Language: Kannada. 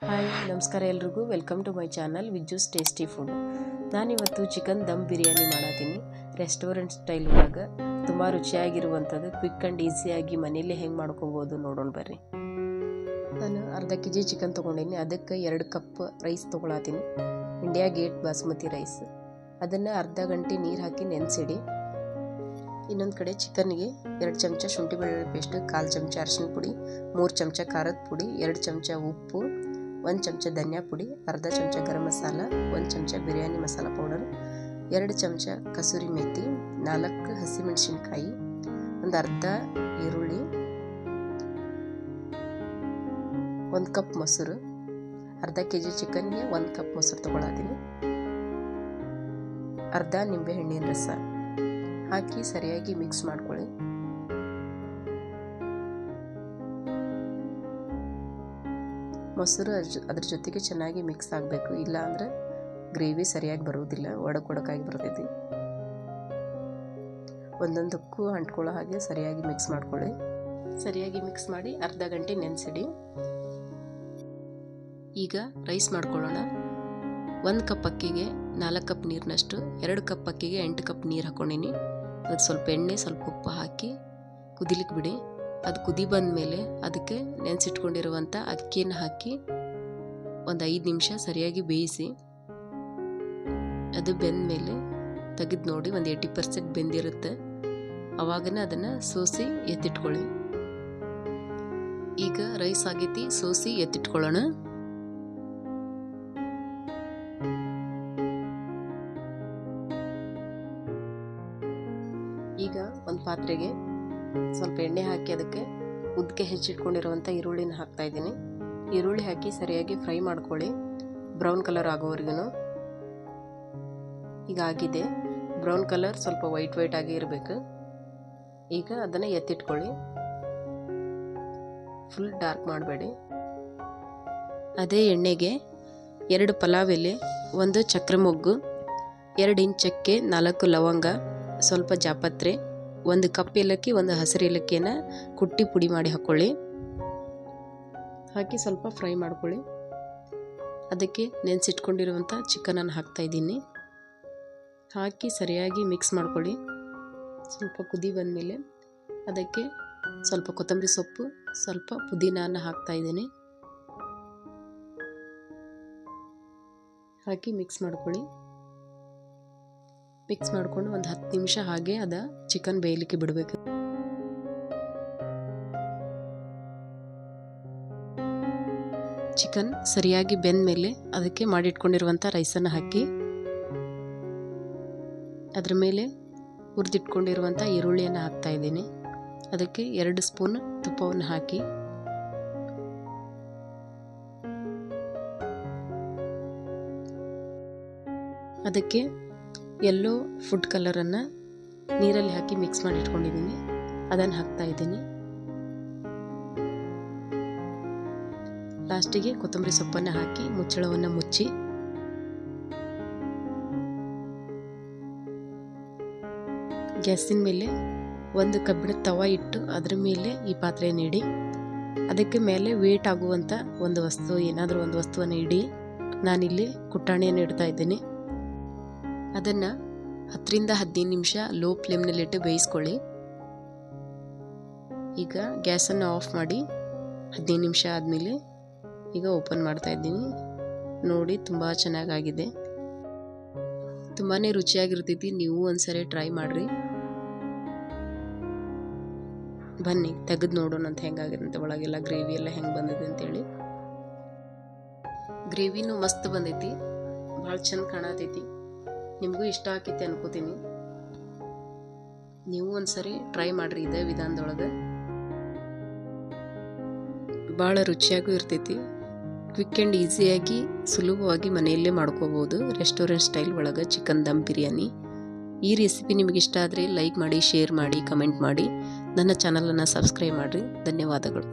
ಹಾಯ್ ನಮಸ್ಕಾರ ಎಲ್ರಿಗೂ welcome to my channel Vijju's tasty food. ನಾನಿವತ್ತು ಚಿಕನ್ ದಮ್ ಬಿರಿಯಾನಿ ಮಾಡತ್ತೀನಿ. ರೆಸ್ಟೋರೆಂಟ್ ಸ್ಟೈಲ್ ಒಳಗೆ ತುಂಬ ರುಚಿಯಾಗಿರುವಂಥದ್ದು, ಕ್ವಿಕ್ ಆ್ಯಂಡ್ ಈಸಿಯಾಗಿ ಮನೇಲಿ ಹೆಂಗೆ ಮಾಡ್ಕೋಬೋದು ನೋಡೋಣ ಬರ್ರಿ. ನಾನು ಅರ್ಧ kg ಚಿಕನ್ ತೊಗೊಂಡಿನಿ. ಅದಕ್ಕೆ 2 ಕಪ್ ರೈಸ್ ತೊಗೊಳತ್ತೀನಿ, ಇಂಡಿಯಾ ಗೇಟ್ ಬಾಸುಮತಿ ರೈಸ್. ಅದನ್ನು ಅರ್ಧ ಗಂಟೆ ನೀರು ಹಾಕಿ ನೆನೆಸಿಡಿ. ಇನ್ನೊಂದು ಕಡೆ ಚಿಕನ್ಗೆ 2 ಚಮಚ ಶುಂಠಿ ಬೆಳ್ಳುಳ್ಳಿ ಪೇಸ್ಟ್, 1/4 ಚಮಚ ಅರಿಶಿನ ಪುಡಿ, 3 ಚಮಚ ಖಾರದ ಪುಡಿ, 2 ಚಮಚ ಉಪ್ಪು, 1 ಚಮಚ ಧನಿಯಾ ಪುಡಿ, ಅರ್ಧ ಚಮಚ ಗರಂ ಮಸಾಲ, 1 ಚಮಚ ಬಿರಿಯಾನಿ ಮಸಾಲ ಪೌಡರ್, 2 ಚಮಚ ಕಸೂರಿ ಮೇಥಿ, 4 ಹಸಿಮೆಣಸಿನ್ಕಾಯಿ, ಒಂದು ಅರ್ಧ ಈರುಳ್ಳಿ, 1 ಕಪ್ ಮೊಸರು. ಅರ್ಧ kg ಚಿಕನ್ಗೆ 1 ಕಪ್ ಮೊಸರು ತೊಗೊಳತ್ತೀನಿ. ಅರ್ಧ ನಿಂಬೆ ಹಣ್ಣಿನ ರಸ ಹಾಕಿ ಸರಿಯಾಗಿ ಮಿಕ್ಸ್ ಮಾಡ್ಕೊಳ್ಳಿ. ಮೊಸರು ಅದ್ರ ಜೊತೆಗೆ ಚೆನ್ನಾಗಿ ಮಿಕ್ಸ್ ಆಗಬೇಕು, ಇಲ್ಲ ಅಂದರೆ ಗ್ರೇವಿ ಸರಿಯಾಗಿ ಬರೋದಿಲ್ಲ, ಒಡಕಾಗಿ ಬರ್ತೈತಿ. ಒಂದೊಂದಕ್ಕೂ ಅಂಟ್ಕೊಳ್ಳೋ ಹಾಗೆ ಸರಿಯಾಗಿ ಮಿಕ್ಸ್ ಮಾಡ್ಕೊಳ್ಳಿ. ಸರಿಯಾಗಿ ಮಿಕ್ಸ್ ಮಾಡಿ ಅರ್ಧ ಗಂಟೆ ನೆನೆಸಿಡಿ. ಈಗ ರೈಸ್ ಮಾಡ್ಕೊಳ್ಳೋಣ. 1 ಕಪ್ ಅಕ್ಕಿಗೆ 4 ಕಪ್ ನೀರಿನಷ್ಟು, 2 ಕಪ್ ಅಕ್ಕಿಗೆ 8 ಕಪ್ ನೀರು ಹಾಕ್ಕೊಂಡಿನಿ. ಅದಕ್ಕೆ ಸ್ವಲ್ಪ ಎಣ್ಣೆ, ಸ್ವಲ್ಪ ಉಪ್ಪು ಹಾಕಿ ಕುದಿಲಿಕ್ಕೆ ಬಿಡಿ. ಅದು ಕುದಿ ಬಂದ ಮೇಲೆ ಅದಕ್ಕೆ ನೆನೆಸಿಟ್ಕೊಂಡಿರುವಂಥ ಅಕ್ಕಿಯನ್ನು ಹಾಕಿ ಒಂದು 5 ನಿಮಿಷ ಸರಿಯಾಗಿ ಬೇಯಿಸಿ. ಅದು ಬೆಂದ ಮೇಲೆ ತೆಗೆದು ನೋಡಿ, ಒಂದು 80% ಬೆಂದಿರುತ್ತೆ. ಅವಾಗನೇ ಅದನ್ನು ಸೋಸಿ ಎತ್ತಿಟ್ಕೊಳ್ಳಿ. ಈಗ ರೈಸ್ ಆಗೈತಿ, ಸೋಸಿ ಎತ್ತಿಟ್ಕೊಳ್ಳೋಣ. ಈಗ ಒಂದು ಪಾತ್ರೆಗೆ ಸ್ವಲ್ಪ ಎಣ್ಣೆ ಹಾಕಿ ಅದಕ್ಕೆ ಉದ್ದಕ್ಕೆ ಹೆಚ್ಚಿಟ್ಕೊಂಡಿರುವಂಥ ಈರುಳ್ಳಿನ ಹಾಕ್ತಾ ಇದ್ದೀನಿ. ಈರುಳ್ಳಿ ಹಾಕಿ ಸರಿಯಾಗಿ ಫ್ರೈ ಮಾಡ್ಕೊಳ್ಳಿ, ಬ್ರೌನ್ ಕಲರ್ ಆಗೋವರೆಗೂ. ಈಗ ಆಗಿದೆ. ಬ್ರೌನ್ ಕಲರ್ ಸ್ವಲ್ಪ ವೈಟ್ ಆಗಿ ಇರಬೇಕು. ಈಗ ಅದನ್ನು ಎತ್ತಿಟ್ಕೊಳ್ಳಿ, ಫುಲ್ ಡಾರ್ಕ್ ಮಾಡಬೇಡಿ. ಅದೇ ಎಣ್ಣೆಗೆ 2 ಪಲಾವ್ ಎಲೆ, 1 ಚಕ್ರ ಮೊಗ್ಗು, 2 ಇಂಚ್ ಚಕ್ಕೆ, 4 ಲವಂಗ, ಸ್ವಲ್ಪ ಜಾಪತ್ರೆ, 1 ಕಪ್ ಏಲಕ್ಕಿ, 1 ಹಸಿರು ಏಲಕ್ಕಿಯನ್ನು ಕುಟ್ಟಿ ಪುಡಿ ಮಾಡಿ ಹಾಕ್ಕೊಳ್ಳಿ. ಹಾಕಿ ಸ್ವಲ್ಪ ಫ್ರೈ ಮಾಡ್ಕೊಳ್ಳಿ. ಅದಕ್ಕೆ ನೆನೆಸಿಟ್ಕೊಂಡಿರುವಂಥ ಚಿಕನನ್ನು ಹಾಕ್ತಾಯಿದ್ದೀನಿ. ಹಾಕಿ ಸರಿಯಾಗಿ ಮಿಕ್ಸ್ ಮಾಡ್ಕೊಳ್ಳಿ. ಸ್ವಲ್ಪ ಕುದಿ ಬಂದಮೇಲೆ ಅದಕ್ಕೆ ಸ್ವಲ್ಪ ಕೊತ್ತಂಬರಿ ಸೊಪ್ಪು, ಸ್ವಲ್ಪ ಪುದೀನವನ್ನು ಹಾಕ್ತಾಯಿದ್ದೀನಿ. ಹಾಕಿ ಮಿಕ್ಸ್ ಮಾಡ್ಕೊಳ್ಳಿ. ಮಿಕ್ಸ್ ಮಾಡಿಕೊಂಡು ಒಂದು 10 ನಿಮಿಷ ಹಾಗೆ ಅದ ಚಿಕನ್ ಬೇಯಲಿಕ್ಕೆ ಬಿಡಬೇಕು. ಚಿಕನ್ ಸರಿಯಾಗಿ ಬೆಂದ ಮೇಲೆ ಅದಕ್ಕೆ ಮಾಡಿಟ್ಕೊಂಡಿರುವಂಥ ರೈಸನ್ನು ಹಾಕಿ ಅದ್ರ ಮೇಲೆ ಹುರಿದಿಟ್ಕೊಂಡಿರುವಂಥ ಈರುಳ್ಳಿಯನ್ನು ಹಾಕ್ತಾ ಇದ್ದೀನಿ. ಅದಕ್ಕೆ 2 ಸ್ಪೂನ್ ತುಪ್ಪವನ್ನು ಹಾಕಿ ಅದಕ್ಕೆ ಯೆಲ್ಲೋ ಫುಡ್ ಕಲರನ್ನು ನೀರಲ್ಲಿ ಹಾಕಿ ಮಿಕ್ಸ್ ಮಾಡಿ ಇಟ್ಕೊಂಡಿದ್ದೀನಿ, ಅದನ್ನು ಹಾಕ್ತಾ ಇದ್ದೀನಿ. ಲಾಸ್ಟಿಗೆ ಕೊತ್ತಂಬರಿ ಸೊಪ್ಪನ್ನು ಹಾಕಿ ಮುಚ್ಚಳವನ್ನು ಮುಚ್ಚಿ ಗ್ಯಾಸಿನ ಮೇಲೆ 1 ಕಬ್ಬಿಣದ ತವ ಇಟ್ಟು ಅದರ ಮೇಲೆ ಈ ಪಾತ್ರೆಯನ್ನು ಇಡಿ. ಅದಕ್ಕೆ ಮೇಲೆ ವೇಟ್ ಆಗುವಂಥ ಒಂದು ವಸ್ತು, ಏನಾದರೂ ಒಂದು ವಸ್ತುವನ್ನು ಇಡಿ. ನಾನಿಲ್ಲಿ ಕುಟ್ಟಾಣಿಯನ್ನು ಇಡ್ತಾ ಇದ್ದೀನಿ. ಅದನ್ನು 10ರಿಂದ 15 ನಿಮಿಷ ಲೋ ಫ್ಲೇಮ್ನಲ್ಲಿಟ್ಟು ಬೇಯಿಸ್ಕೊಳ್ಳಿ. ಈಗ ಗ್ಯಾಸನ್ನು ಆಫ್ ಮಾಡಿ 15 ನಿಮಿಷ ಆದಮೇಲೆ ಈಗ ಓಪನ್ ಮಾಡ್ತಾ ಇದ್ದೀನಿ. ನೋಡಿ, ತುಂಬ ಚೆನ್ನಾಗಾಗಿದೆ, ತುಂಬಾ ರುಚಿಯಾಗಿರ್ತೈತಿ. ನೀವು ಒಂದ್ಸರಿ ಟ್ರೈ ಮಾಡಿರಿ. ಬನ್ನಿ ತೆಗೆದು ನೋಡೋಣ ಅಂತ ಹೆಂಗಾಗಿದೆ ಅಂತ. ಒಳಗೆಲ್ಲ ಗ್ರೇವಿ ಎಲ್ಲ ಹೆಂಗೆ ಬಂದಿದೆ ಅಂತೇಳಿ. ಗ್ರೇವಿನೂ ಮಸ್ತ್ ಬಂದೈತಿ, ಭಾಳ ಚಂದ ಕಾಣತೈತಿ. ನಿಮಗೂ ಇಷ್ಟ ಆಕೈತಿ ಅನ್ಕೋತೀನಿ. ನೀವು ಒಂದ್ಸರಿ ಟ್ರೈ ಮಾಡಿರಿ ಇದೇ ವಿಧಾನದೊಳಗೆ. ಭಾಳ ರುಚಿಯಾಗೂ ಇರ್ತೈತಿ. ಕ್ವಿಕ್ ಆ್ಯಂಡ್ ಈಸಿಯಾಗಿ ಸುಲಭವಾಗಿ ಮನೆಯಲ್ಲೇ ಮಾಡ್ಕೋಬೋದು ರೆಸ್ಟೋರೆಂಟ್ ಸ್ಟೈಲ್ ಒಳಗೆ ಚಿಕನ್ ದಮ್ ಬಿರಿಯಾನಿ. ಈ ರೆಸಿಪಿ ನಿಮಗೆ ಇಷ್ಟ ಆದರೆ ಲೈಕ್ ಮಾಡಿ, ಶೇರ್ ಮಾಡಿ, ಕಮೆಂಟ್ ಮಾಡಿ. ನನ್ನ ಚಾನಲನ್ನು ಸಬ್ಸ್ಕ್ರೈಬ್ ಮಾಡಿರಿ. ಧನ್ಯವಾದಗಳು.